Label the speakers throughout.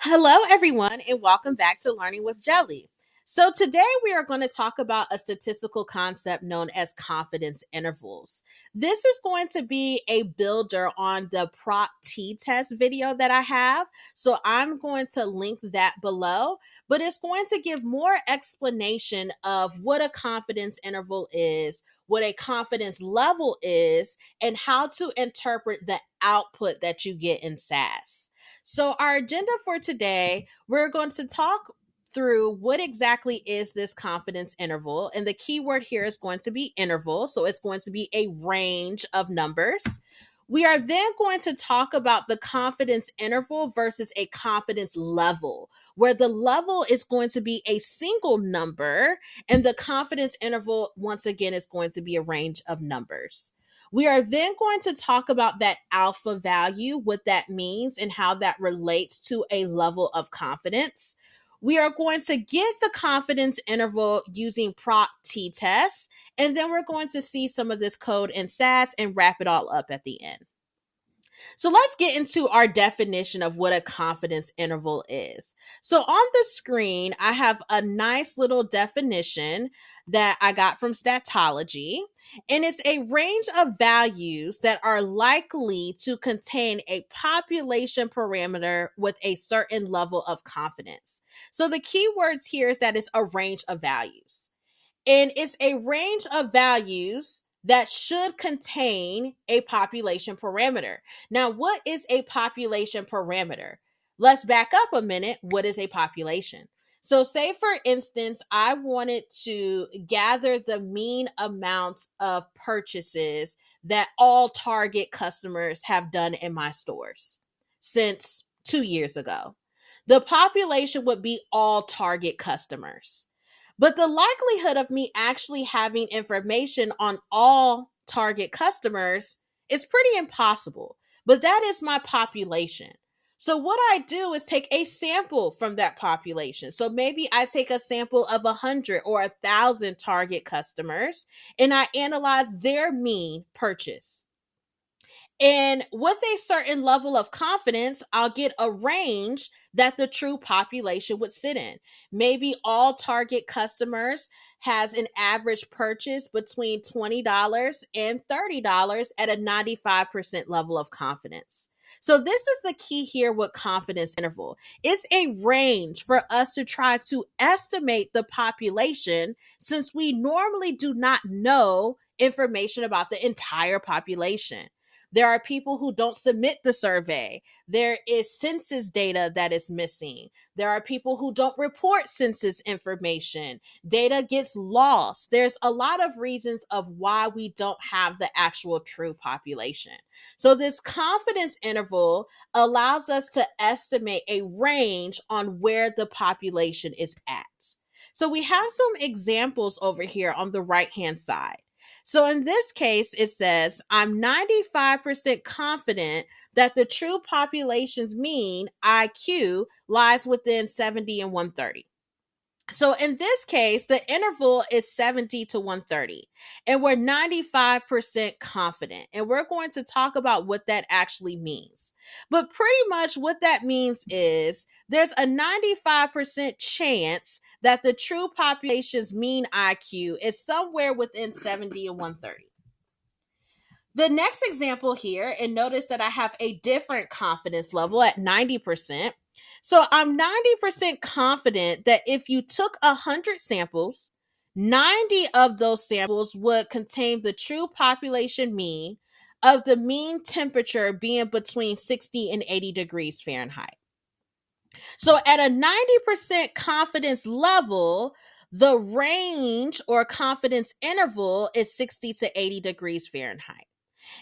Speaker 1: Hello, everyone, and welcome back to Learning with Jelly. So, today we are going to talk about a statistical concept known as confidence intervals. This is going to be a builder on the PROC T-test video that I have. So, I'm going to link that below, but it's going to give more explanation of what a confidence interval is, what a confidence level is, and how to interpret the output that you get in SAS. So, our agenda for today, we're going to talk through what exactly is this confidence interval. And the key word here is going to be interval. So, it's going to be a range of numbers. We are then going to talk about the confidence interval versus a confidence level, where the level is going to be a single number, and the confidence interval, once again, is going to be a range of numbers. We are then going to talk about that alpha value, what that means, and how that relates to a level of confidence. We are going to get the confidence interval using PROC T-test, and then we're going to see some of this code in SAS and wrap it all up at the end. So let's get into our definition of what a confidence interval is. So on the screen, I have a nice little definition that I got from Statology, and it's a range of values that are likely to contain a population parameter with a certain level of confidence. So the key words here is that it's a range of values. And it's a range of values that should contain a population parameter. Now, what is a population parameter? Let's back up a minute. What is a population? So, say for instance, I wanted to gather the mean amount of purchases that all Target customers have done in my stores since 2 years ago. The population would be all Target customers. But the likelihood of me actually having information on all Target customers is pretty impossible. But that is my population. So what I do is take a sample from that population. So maybe I take a sample of 100 or 1,000 Target customers and I analyze their mean purchase. And with a certain level of confidence, I'll get a range that the true population would sit in. Maybe all Target customers has an average purchase between $20 and $30 at a 95% level of confidence. So this is the key here with confidence interval. It's a range for us to try to estimate the population since we normally do not know information about the entire population. There are people who don't submit the survey. There is census data that is missing. There are people who don't report census information. Data gets lost. There's a lot of reasons of why we don't have the actual true population. So this confidence interval allows us to estimate a range on where the population is at. So we have some examples over here on the right-hand side. So in this case, it says, I'm 95% confident that the true population's mean IQ lies within 70 and 130. So in this case, the interval is 70 to 130, and we're 95% confident. And we're going to talk about what that actually means. But pretty much what that means is there's a 95% chance that the true population's mean IQ is somewhere within 70 and 130. The next example here, and notice that I have a different confidence level at 90%. So I'm 90% confident that if you took 100 samples, 90 of those samples would contain the true population mean of the mean temperature being between 60 and 80 degrees Fahrenheit. So at a 90% confidence level, the range or confidence interval is 60 to 80 degrees Fahrenheit.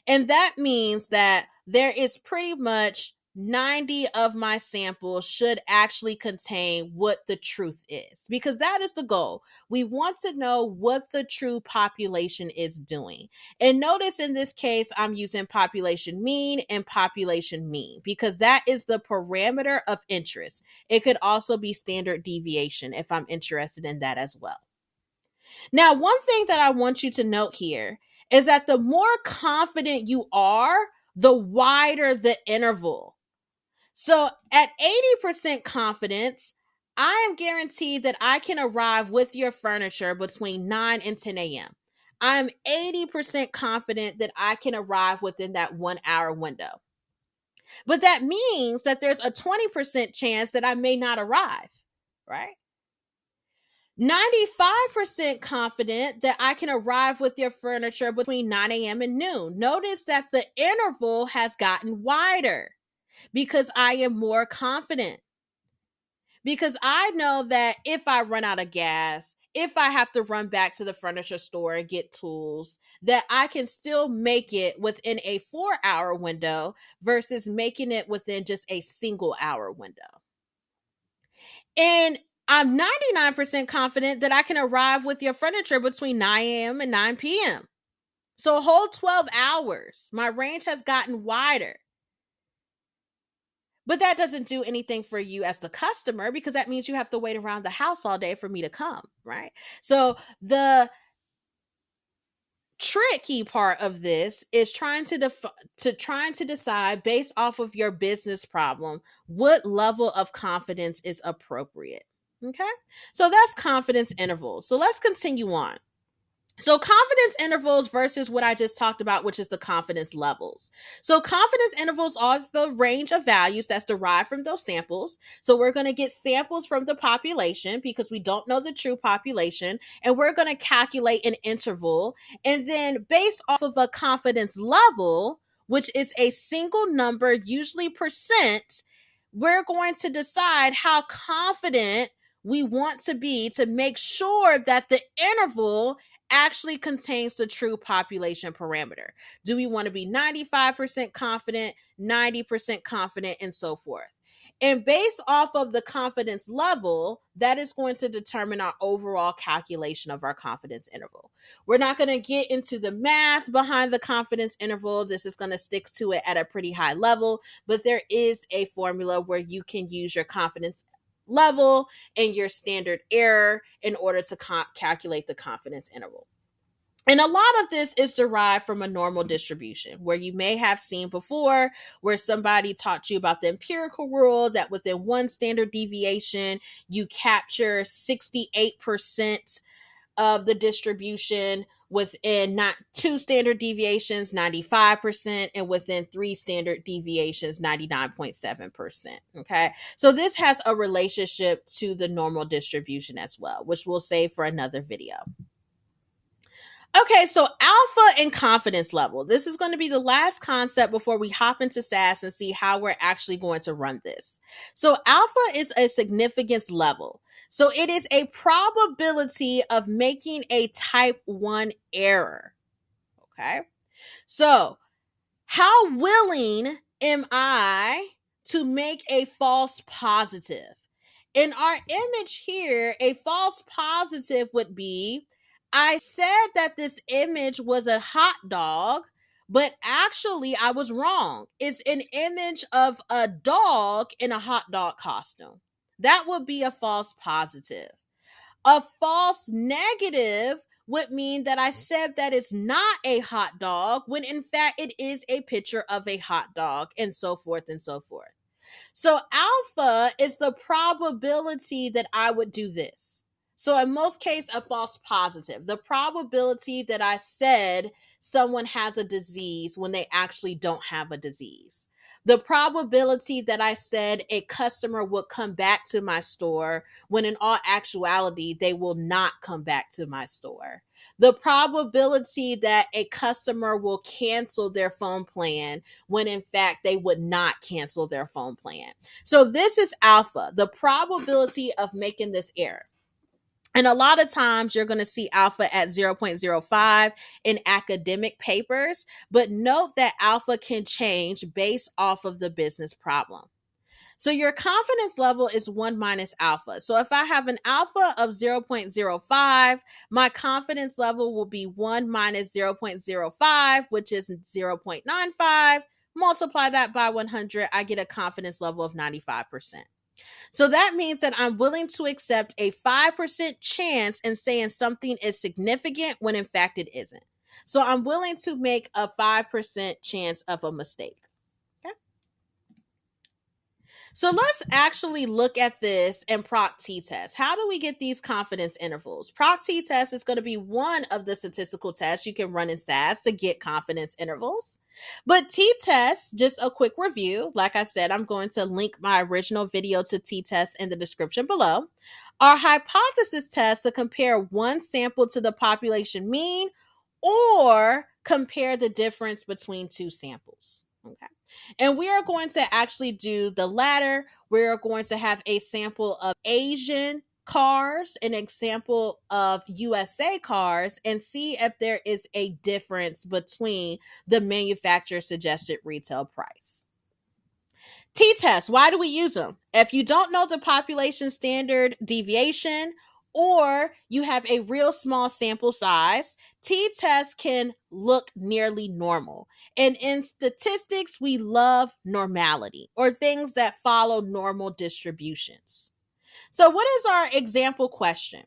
Speaker 1: And that means that there is pretty much 90 of my samples should actually contain what the truth is, because that is the goal. We want to know what the true population is doing. And notice in this case, I'm using population mean and population mean because that is the parameter of interest. It could also be standard deviation if I'm interested in that as well. Now, one thing that I want you to note here is that the more confident you are, the wider the interval. So at 80% confidence, I am guaranteed that I can arrive with your furniture between 9 and 10 a.m. I'm 80% confident that I can arrive within that 1 hour window. But that means that there's a 20% chance that I may not arrive, right? 95% confident that I can arrive with your furniture between 9 a.m. and noon. Notice that the interval has gotten wider because I am more confident. Because I know that if I run out of gas, if I have to run back to the furniture store and get tools, that I can still make it within a 4 hour window versus making it within just a single hour window. And I'm 99% confident that I can arrive with your furniture between 9 a.m. and 9 p.m. So a whole 12 hours. My range has gotten wider. But that doesn't do anything for you as the customer because that means you have to wait around the house all day for me to come, right? So the tricky part of this is trying to decide based off of your business problem what level of confidence is appropriate. Okay? So that's confidence intervals. So let's continue on. So confidence intervals versus what I just talked about, which is the confidence levels. So confidence intervals are the range of values that's derived from those samples. So we're going to get samples from the population because we don't know the true population, and we're going to calculate an interval. And then based off of a confidence level, which is a single number, usually percent, we're going to decide how confident we want to be to make sure that the interval actually contains the true population parameter. Do we want to be 95% confident, 90% confident, and so forth? And based off of the confidence level, that is going to determine our overall calculation of our confidence interval. We're not going to get into the math behind the confidence interval. This is going to stick to it at a pretty high level, but there is a formula where you can use your confidence level and your standard error in order to calculate the confidence interval. And a lot of this is derived from a normal distribution where you may have seen before where somebody taught you about the empirical rule that within one standard deviation, you capture 68% of the distribution, within not two standard deviations, 95%, and within three standard deviations, 99.7%. Okay. So this has a relationship to the normal distribution as well, which we'll save for another video. Okay, so alpha and confidence level. This is going to be the last concept before we hop into SAS and see how we're actually going to run this. So alpha is a significance level. So it is a probability of making a type 1 error. Okay, so how willing am I to make a false positive? In our image here, a false positive would be, I said that this image was a hot dog, but actually I was wrong. It's an image of a dog in a hot dog costume. That would be a false positive. A false negative would mean that I said that it's not a hot dog when in fact it is a picture of a hot dog, and so forth and so forth. So alpha is the probability that I would do this. So in most cases, a false positive, the probability that I said someone has a disease when they actually don't have a disease. The probability that I said a customer would come back to my store when in all actuality, they will not come back to my store. The probability that a customer will cancel their phone plan when in fact they would not cancel their phone plan. So this is alpha, the probability of making this error. And a lot of times you're going to see alpha at 0.05 in academic papers, but note that alpha can change based off of the business problem. So your confidence level is 1 minus alpha. So if I have an alpha of 0.05, my confidence level will be 1 minus 0.05, which is 0.95. Multiply that by 100, I get a confidence level of 95%. So that means that I'm willing to accept a 5% chance in saying something is significant when in fact it isn't. So I'm willing to make a 5% chance of a mistake. Okay. So let's actually look at this in PROC T-test. How do we get these confidence intervals? PROC T-test is going to be one of the statistical tests you can run in SAS to get confidence intervals. But T-test, just a quick review. Like I said, I'm going to link my original video to T-test in the description below. Our hypothesis test to compare one sample to the population mean or compare the difference between two samples. Okay. And we are going to actually do the latter. We're going to have a sample of Asian cars, an example of USA cars, and see if there is a difference between the manufacturer suggested retail price. T-tests, why do we use them? If you don't know the population standard deviation, or you have a real small sample size, T-tests can look nearly normal. And in statistics, we love normality or things that follow normal distributions. So what is our example question?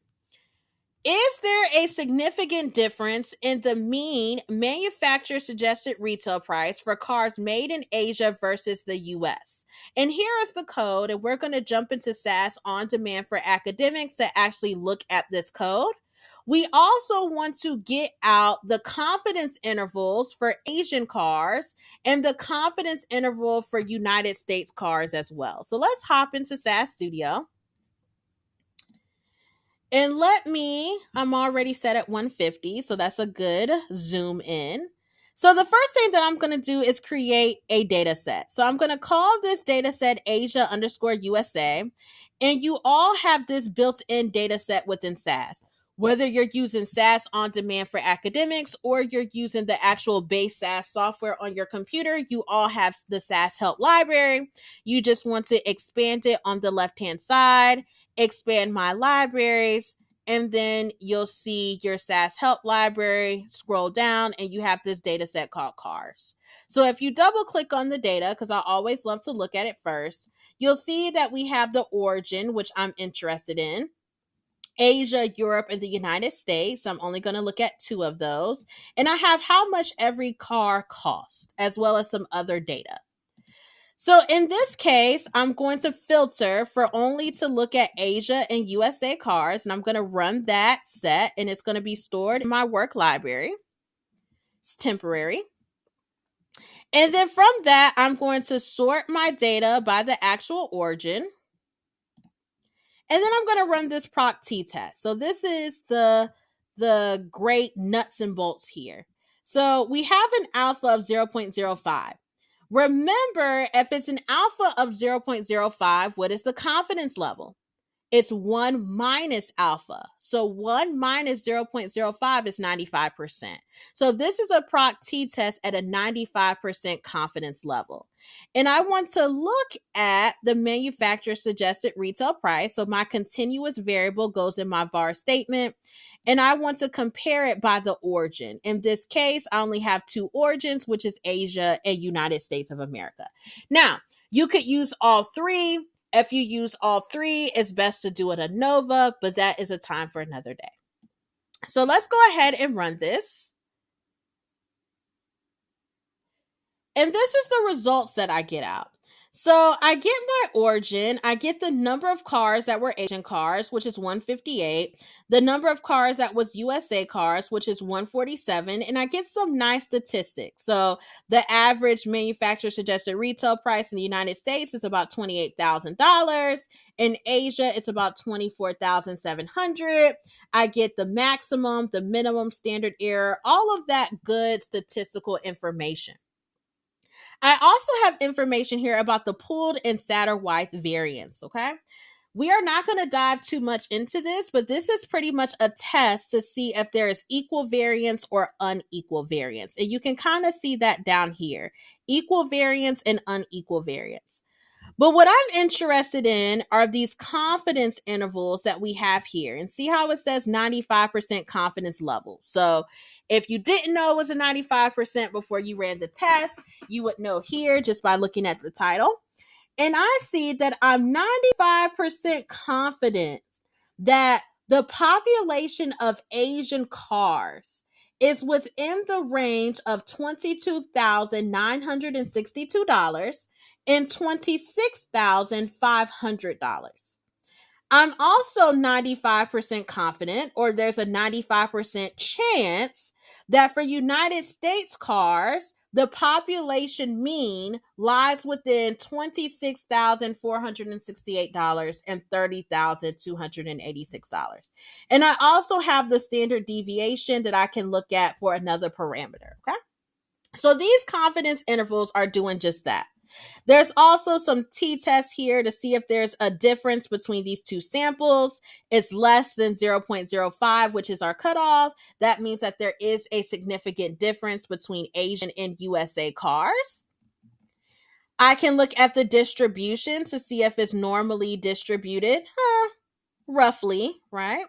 Speaker 1: Is there a significant difference in the mean manufacturer suggested retail price for cars made in Asia versus the US? And here is the code, and we're going to jump into SAS on demand for academics to actually look at this code. We also want to get out the confidence intervals for Asian cars and the confidence interval for United States cars as well. So let's hop into SAS Studio. And I'm already set at 150, so that's a good zoom in. So the first thing that I'm going to do is create a data set. So I'm going to call this data set Asia _ USA. And you all have this built-in data set within SAS. Whether you're using SAS on demand for academics or you're using the actual base SAS software on your computer, you all have the SAS help library. You just want to expand it on the left-hand side, expand my libraries, and then you'll see your SAS help library. Scroll down and you have this data set called cars. So if you double click on the data, because I always love to look at it first, you'll see that we have the origin, which I'm interested in. Asia, Europe, and the United States. I'm only going to look at 2 of those. And I have how much every car costs, as well as some other data. So in this case, I'm going to filter for only to look at Asia and USA cars, and I'm going to run that set, and it's going to be stored in my work library. It's temporary. And then from that, I'm going to sort my data by the actual origin. And then I'm going to run this PROC T-test. So this is the great nuts and bolts here. So we have an alpha of 0.05. Remember, if it's an alpha of 0.05, what is the confidence level? It's 1 minus alpha. So 1 minus 0.05 is 95%. So this is a PROC T-test at a 95% confidence level. And I want to look at the manufacturer suggested retail price. So my continuous variable goes in my var statement. And I want to compare it by the origin. In this case, I only have 2 origins, which is Asia and United States of America. Now, you could use all 3. If you use all 3, it's best to do it ANOVA, but that is a time for another day. So let's go ahead and run this. And this is the results that I get out. So I get my origin, I get the number of cars that were Asian cars, which is 158, the number of cars that was USA cars, which is 147, and I get some nice statistics. So the average manufacturer suggested retail price in the United States is about $28,000. In Asia, it's about $24,700. I get the maximum, the minimum, standard error, all of that good statistical information. I also have information here about the pooled and Satterwhite variance, okay? We are not going to dive too much into this, but this is pretty much a test to see if there is equal variance or unequal variance. And you can kind of see that down here, equal variance and unequal variance. But what I'm interested in are these confidence intervals that we have here. And see how it says 95% confidence level. So if you didn't know it was a 95% before you ran the test, you would know here just by looking at the title. And I see that I'm 95% confident that the population of Asian cars is within the range of $22,962 and $26,500. I'm also 95% confident, or there's a 95% chance, that for United States cars, the population mean lies within $26,468 and $30,286. And I also have the standard deviation that I can look at for another parameter. Okay. So these confidence intervals are doing just that. There's also some t-tests here to see if there's a difference between these two samples. It's less than 0.05, which is our cutoff. That means that there is a significant difference between Asian and USA cars. I can look at the distribution to see if it's normally distributed. Roughly, right?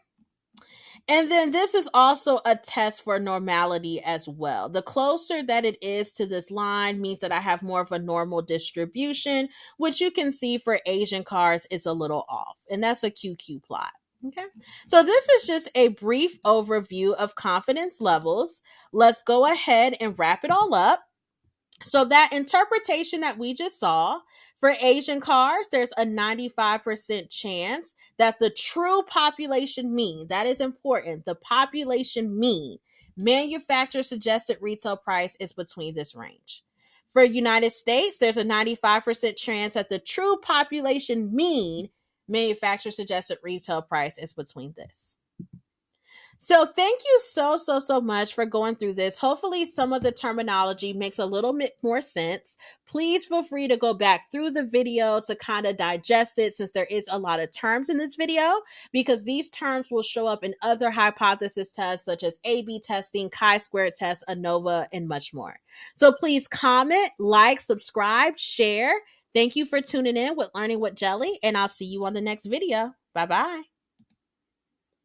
Speaker 1: And then this is also a test for normality as well. The closer that it is to this line means that I have more of a normal distribution, which you can see for Asian cars is a little off. And that's a QQ plot. Okay. So this is just a brief overview of confidence levels. Let's go ahead and wrap it all up. So that interpretation that we just saw, for Asian cars, there's a 95% chance that the true population mean, that is important, the population mean, manufacturer suggested retail price is between this range. For United States, there's a 95% chance that the true population mean, manufacturer suggested retail price is between this. So thank you so much for going through this. Hopefully some of the terminology makes a little bit more sense. Please feel free to go back through the video to kind of digest it, since there is a lot of terms in this video, because these terms will show up in other hypothesis tests such as A/B testing, chi-square test, ANOVA, and much more. So please comment, like, subscribe, share. Thank you for tuning in with Learning with Jelly, and I'll see you on the next video. Bye-bye.